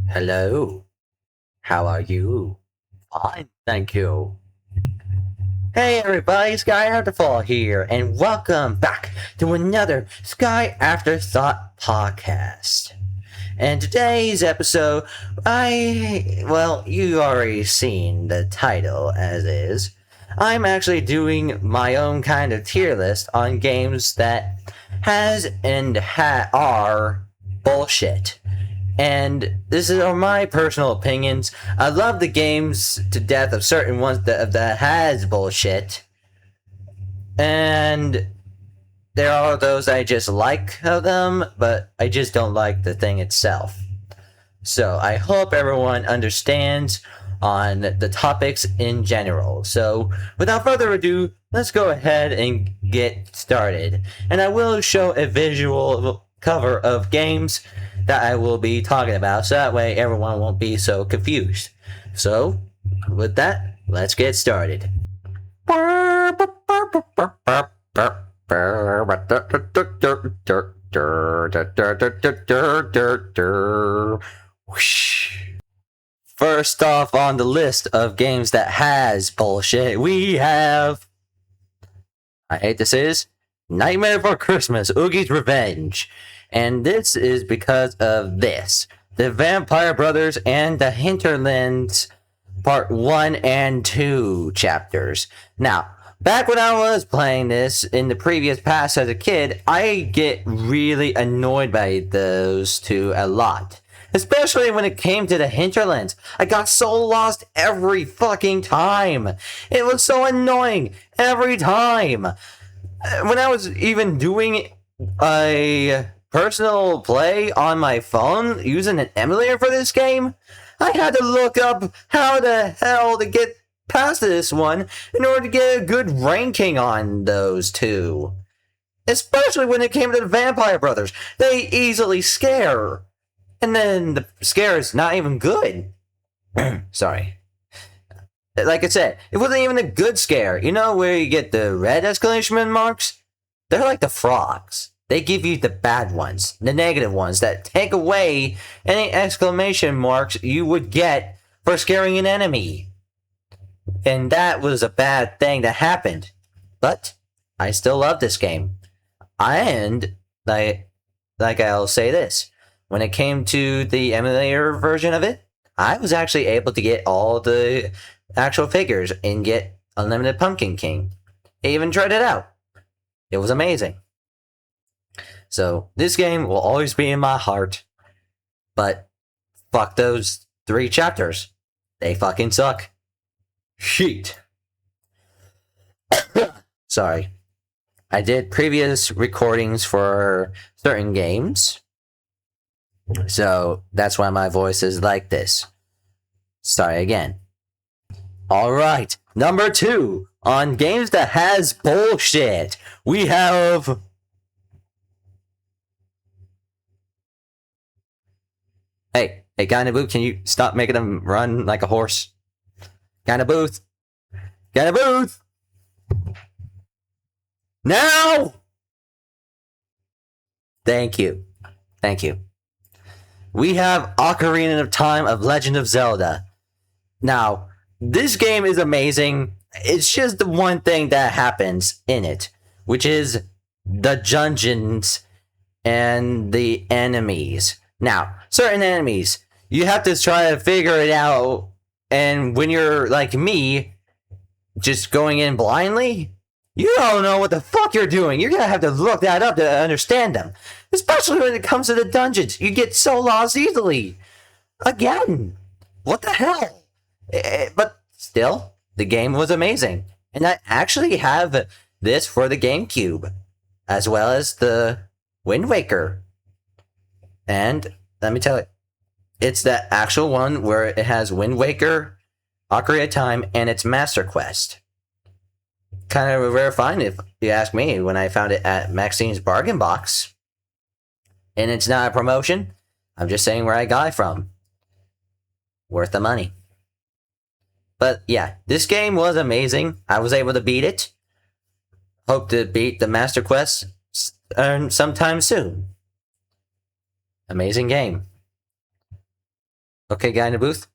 Hello, how are you? Fine, thank you. Hey everybody, Sky Afterfall here, and welcome back to another Sky Afterthought podcast. And today's episode, you already seen the title as is. I'm actually doing my own kind of tier list on games that are bullshit. And this is my personal opinions. I love the games to death of certain ones that has bullshit. And there are those I just like of them, but I just don't like the thing itself. So I hope everyone understands on the topics in general. So without further ado, let's go ahead and get started. And I will show a visual cover of games that I will be talking about, so that way everyone won't be so confused. So, with that, let's get started. First off on the list of games that has bullshit, we have, I hate to say this, Nightmare Before Christmas, Oogie's Revenge. And this is because of this. The Vampire Brothers and the Hinterlands Part 1 and 2 chapters. Now, back when I was playing this in the previous past as a kid, I get really annoyed by those two a lot. Especially when it came to the Hinterlands. I got so lost every fucking time. It was so annoying every time. When I was even doing a personal play on my phone using an emulator for this game, I had to look up how the hell to get past this one in order to get a good ranking on those two. Especially when it came to the Vampire Brothers. They easily scare. And then the scare is not even good. Sorry. Like I said, it wasn't even a good scare. You know where you get the red exclamation marks? They're like the frogs. They give you the bad ones, the negative ones that take away any exclamation marks you would get for scaring an enemy. And that was a bad thing that happened. But I still love this game. And like I'll say this, when it came to the emulator version of it, I was actually able to get all the actual figures and get Unlimited Pumpkin King. I even tried it out. It was amazing. So, this game will always be in my heart. But, fuck those 3 chapters. They fucking suck. Shit. Sorry. I did previous recordings for certain games. So, that's why my voice is like this. Sorry again. Alright, number 2. On games that has bullshit, we have... Hey, guy in the booth, can you stop making him run like a horse? Guy in the booth! Guy in the booth! Now! Thank you. Thank you. We have Ocarina of Time of Legend of Zelda. Now, this game is amazing. It's just the one thing that happens in it, which is the dungeons and the enemies. Now, certain enemies, you have to try to figure it out, and when you're like me, just going in blindly, you don't know what the fuck you're doing. You're gonna have to look that up to understand them. Especially when it comes to the dungeons. You get so lost easily. Again, what the hell? But still, the game was amazing. And I actually have this for the GameCube, as well as the Wind Waker. And let me tell you, it's the actual one where it has Wind Waker, Ocarina of Time, and its Master Quest. Kind of a rare find, if you ask me, when I found it at Maxine's Bargain Box. And it's not a promotion. I'm just saying where I got it from. Worth the money. But yeah, this game was amazing. I was able to beat it. Hope to beat the Master Quest sometime soon. Amazing game. Okay, guy in the booth?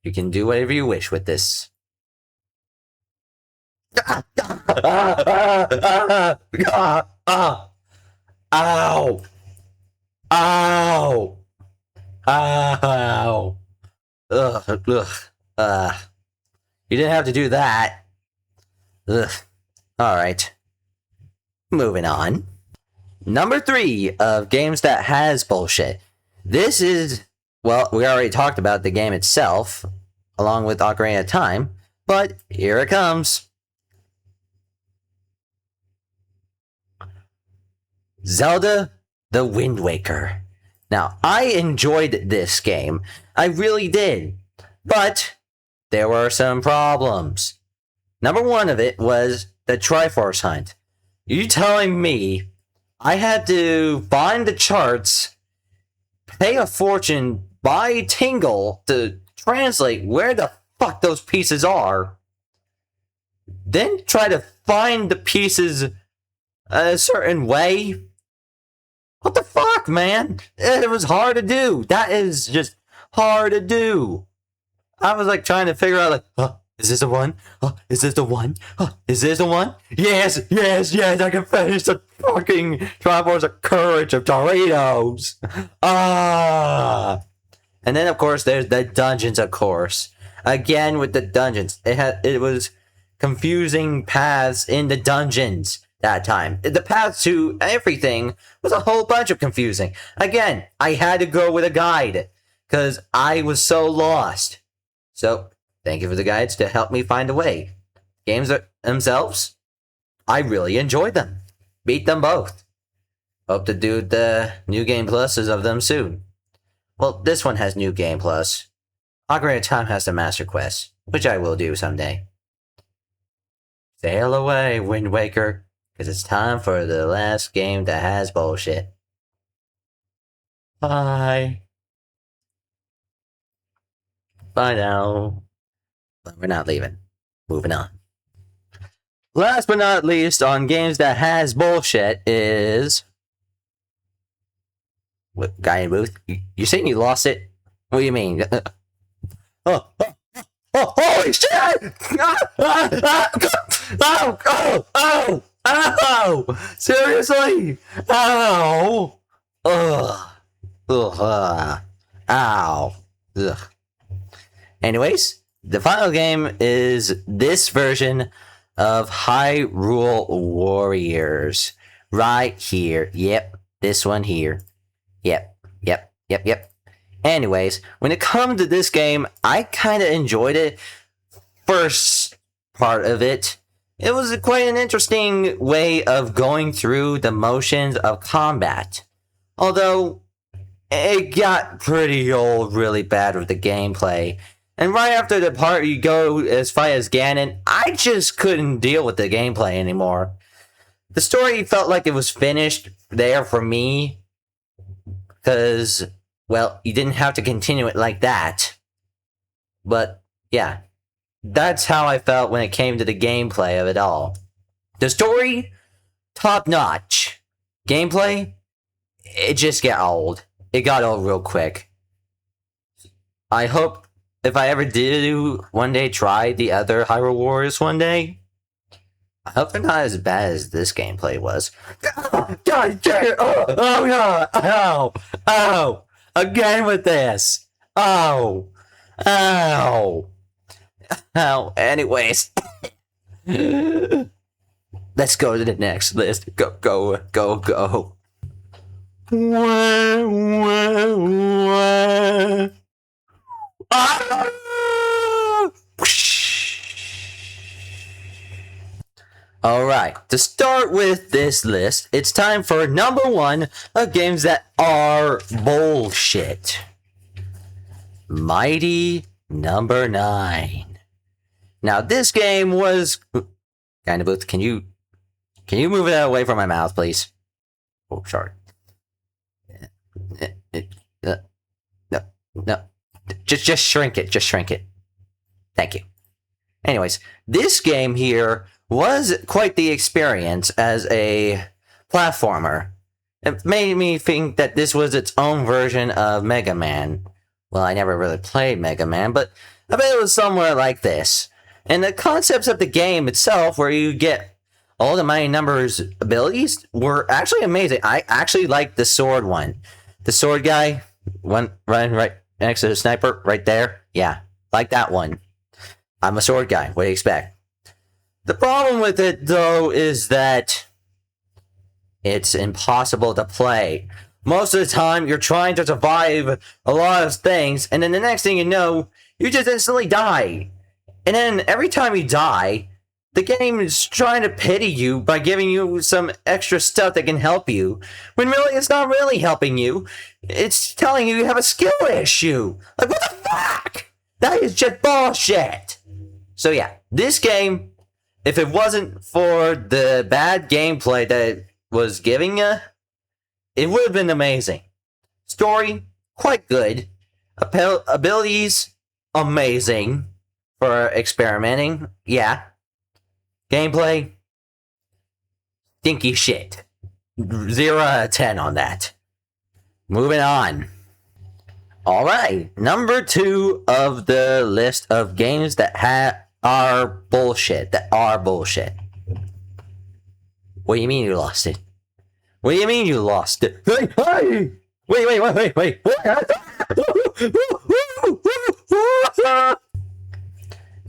You can do whatever you wish with this. Ow! Ow! Ow! Ugh, ugh. You didn't have to do that. Ugh. Alright. Moving on. Number 3 of games that has bullshit. This is, well, we already talked about the game itself, along with Ocarina of Time, but here it comes. Zelda The Wind Waker. Now, I enjoyed this game. I really did. But there were some problems. Number 1 of it was the Triforce Hunt. You telling me I had to find the charts, pay a fortune, buy Tingle to translate where the fuck those pieces are, then try to find the pieces a certain way? What the fuck, man? It was hard to do. That is just hard to do. I was like trying to figure out, like, is this the one? Is this the one? Is this the one? Yes, yes, yes, I can finish the fucking Triforce of Courage of Tornadoes. And then, of course, there's the dungeons, of course. Again, with the dungeons. It was confusing paths in the dungeons that time. The path to everything was a whole bunch of confusing. Again, I had to go with a guide, because I was so lost. So, thank you for the guides to help me find a way. Games themselves, I really enjoyed them. Beat them both. Hope to do the New Game Pluses of them soon. Well, this one has New Game Plus. Ocarina of Time has the Master Quest, which I will do someday. Sail away, Wind Waker, because it's time for the last game that has bullshit. Bye. Bye now. But we're not leaving. Moving on. Last but not least, on games that has bullshit is... What, guy in booth? You saying you lost it? What do you mean? Holy shit! Ow! Seriously? Ow! Ugh. Ow. Ugh. Anyways, the final game is this version of Hyrule Warriors. Right here. Yep, this one here. Yep. Anyways, when it comes to this game, I kind of enjoyed it. First part of it, it was quite an interesting way of going through the motions of combat. Although, it got pretty old really bad with the gameplay. And right after the part you go as fight as Ganon, I just couldn't deal with the gameplay anymore. The story felt like it was finished there for me. Because, well, you didn't have to continue it like that. But, yeah. That's how I felt when it came to the gameplay of it all. The story, top notch. Gameplay, it just got old. It got old real quick. I hope if I ever do one day try the other Hyrule Warriors one day, I hope they're not as bad as this gameplay was. God damn it! Oh, God! Ow! Again with this! Ow! Anyways. Let's go to the next list. Go. Alright, to start with this list, it's time for number 1 of games that are bullshit. Mighty number 9. Now, this game was... Kind of booth, can you move it away from my mouth, please? Oh, sorry. No. Just shrink it. Thank you. Anyways, this game here was quite the experience as a platformer. It made me think that this was its own version of Mega Man. Well, I never really played Mega Man, but I bet it was somewhere like this. And the concepts of the game itself, where you get all the mighty numbers abilities, were actually amazing. I actually liked the sword one. The sword guy, one running right next to the sniper, right there. Yeah, like that one. I'm a sword guy. What do you expect? The problem with it, though, is that it's impossible to play. Most of the time, you're trying to survive a lot of things, and then the next thing you know, you just instantly die. And then every time you die, the game is trying to pity you by giving you some extra stuff that can help you, when really it's not really helping you. It's telling you have a skill issue. Like, what the fuck? That is just bullshit. So yeah, this game, if it wasn't for the bad gameplay that it was giving you, it would have been amazing. Story, quite good. Abilities, amazing for experimenting. Yeah. Gameplay, stinky shit. 0 out of 10 on that. Moving on. Alright, number 2 of the list of games that are bullshit. What do you mean you lost it? What do you mean you lost it? Hey! Wait.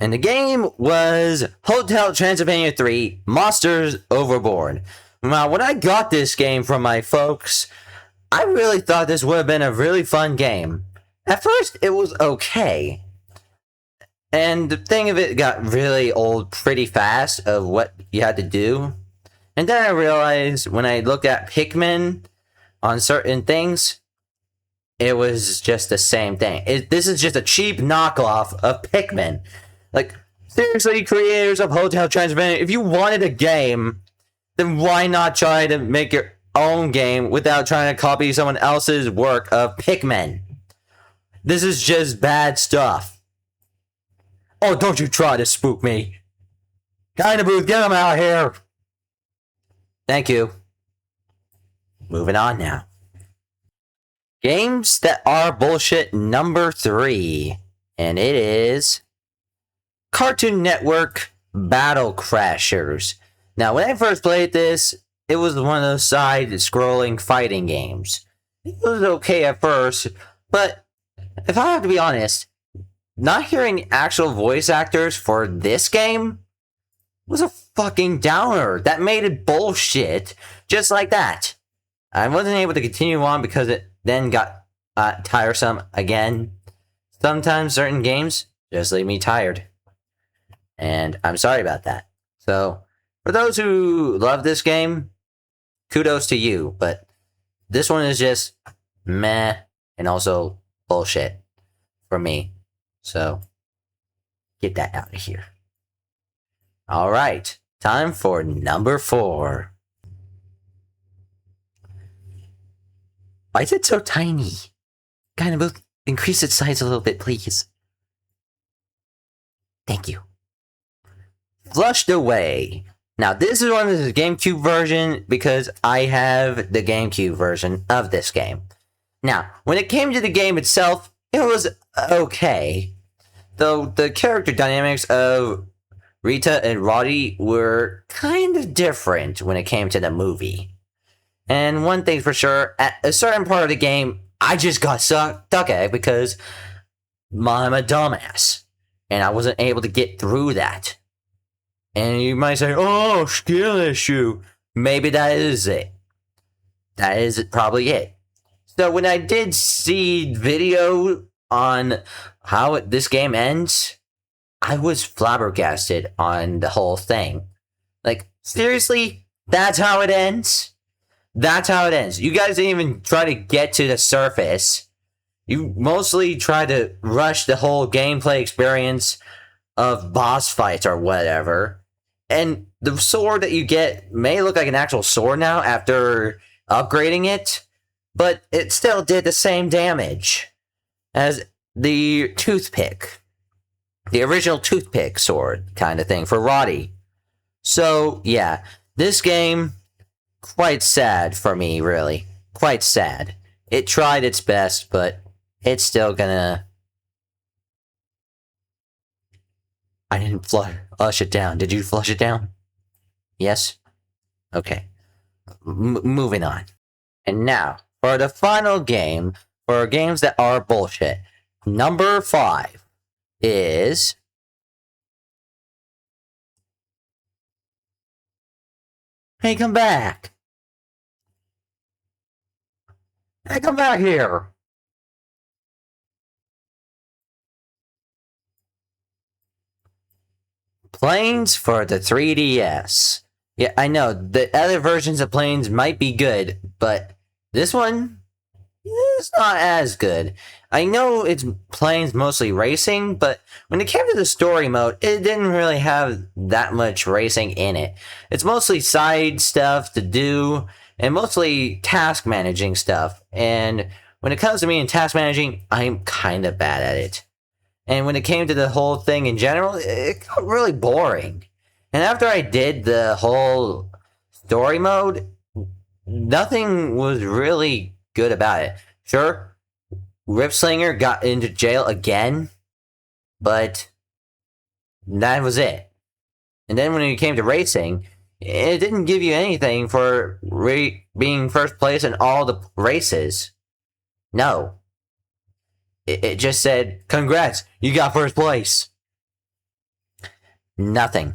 And the game was Hotel Transylvania 3 Monsters Overboard. Now, when I got this game from my folks, I really thought this would have been a really fun game. At first, it was okay. And the thing of it got really old pretty fast of what you had to do. And then I realized when I looked at Pikmin on certain things, it was just the same thing. This is just a cheap knockoff of Pikmin. Like, seriously, creators of Hotel Transylvania, if you wanted a game, then why not try to make your own game without trying to copy someone else's work of Pikmin? This is just bad stuff. Oh, don't you try to spook me. Kinda Booth, get him out of here. Thank you. Moving on now. Games that are bullshit number 3. And it is Cartoon Network Battle Crashers. Now, when I first played this, it was one of those side-scrolling fighting games. It was okay at first, but if I have to be honest, not hearing actual voice actors for this game was a fucking downer. That made it bullshit, just like that. I wasn't able to continue on because it then got tiresome again. Sometimes certain games just leave me tired. And I'm sorry about that. So, for those who love this game, kudos to you. But this one is just meh and also bullshit for me. So, get that out of here. Alright, time for number 4. Why is it so tiny? Kind of increase its size a little bit, please. Thank you. Flushed Away. Now, this is one of the GameCube version because I have the GameCube version of this game. Now, when it came to the game itself, it was okay. Though the character dynamics of Rita and Roddy were kind of different when it came to the movie. And one thing for sure, at a certain part of the game, I just got stuck at it because I'm a dumbass. And I wasn't able to get through that. And you might say, oh, skill issue. Maybe that is it. That is probably it. So when I did see video on how this game ends, I was flabbergasted on the whole thing. Like, seriously? That's how it ends? That's how it ends. You guys didn't even try to get to the surface. You mostly try to rush the whole gameplay experience of boss fights or whatever. And the sword that you get may look like an actual sword now after upgrading it, but it still did the same damage as the toothpick. The original toothpick sword kind of thing for Roddy. So, yeah, this game, quite sad for me, really. Quite sad. It tried its best, but it's still gonna... I didn't flush it down. Did you flush it down? Yes? Okay. Moving on. And now, for the final game, for games that are bullshit, number 5 is... Hey, come back! Hey, come back here! Planes for the 3DS. Yeah, I know, the other versions of Planes might be good, but this one is not as good. I know it's Planes mostly racing, but when it came to the story mode, it didn't really have that much racing in it. It's mostly side stuff to do, and mostly task managing stuff. And when it comes to me and task managing, I'm kind of bad at it. And when it came to the whole thing in general, it got really boring. And after I did the whole story mode, nothing was really good about it. Sure, Ripslinger got into jail again, but that was it. And then when it came to racing, it didn't give you anything for being first place in all the races. No. It just said, congrats, you got first place. Nothing.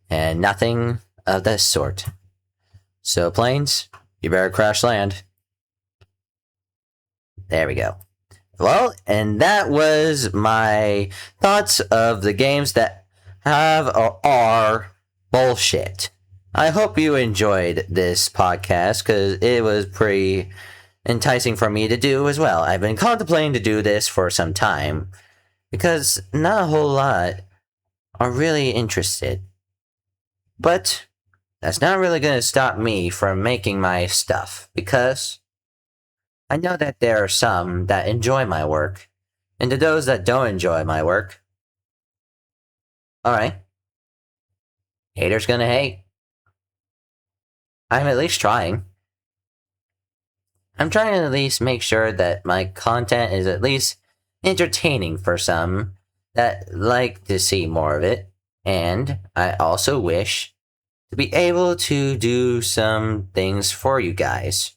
And nothing of this sort. So, Planes, you better crash land. There we go. Well, and that was my thoughts of the games that have or are bullshit. I hope you enjoyed this podcast, because it was pretty enticing for me to do as well. I've been contemplating to do this for some time, because not a whole lot are really interested. But that's not really going to stop me from making my stuff, because I know that there are some that enjoy my work, and to those that don't enjoy my work, alright, haters gonna hate. I'm at least trying. I'm trying to at least make sure that my content is at least entertaining for some that like to see more of it, and I also wish to be able to do some things for you guys.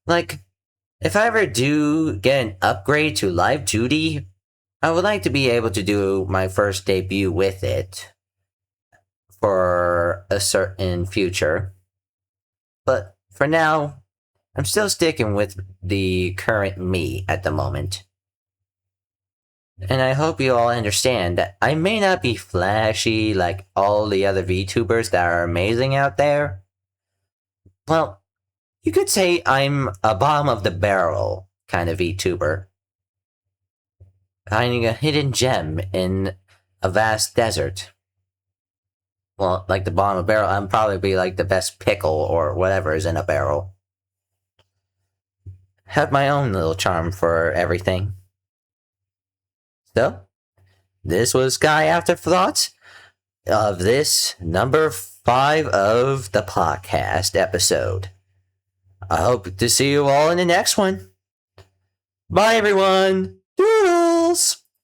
Like, if I ever do get an upgrade to Live Duty, I would like to be able to do my first debut with it for a certain future. But for now, I'm still sticking with the current me at the moment. And I hope you all understand that I may not be flashy like all the other VTubers that are amazing out there. Well, you could say I'm a bottom of the barrel kind of VTuber. Finding a hidden gem in a vast desert. Well, like the bottom of the barrel, I'm probably be like the best pickle or whatever is in a barrel. Have my own little charm for everything. So, this was Sky Afterthoughts of this number 5 of the podcast episode. I hope to see you all in the next one. Bye, everyone. Doodles!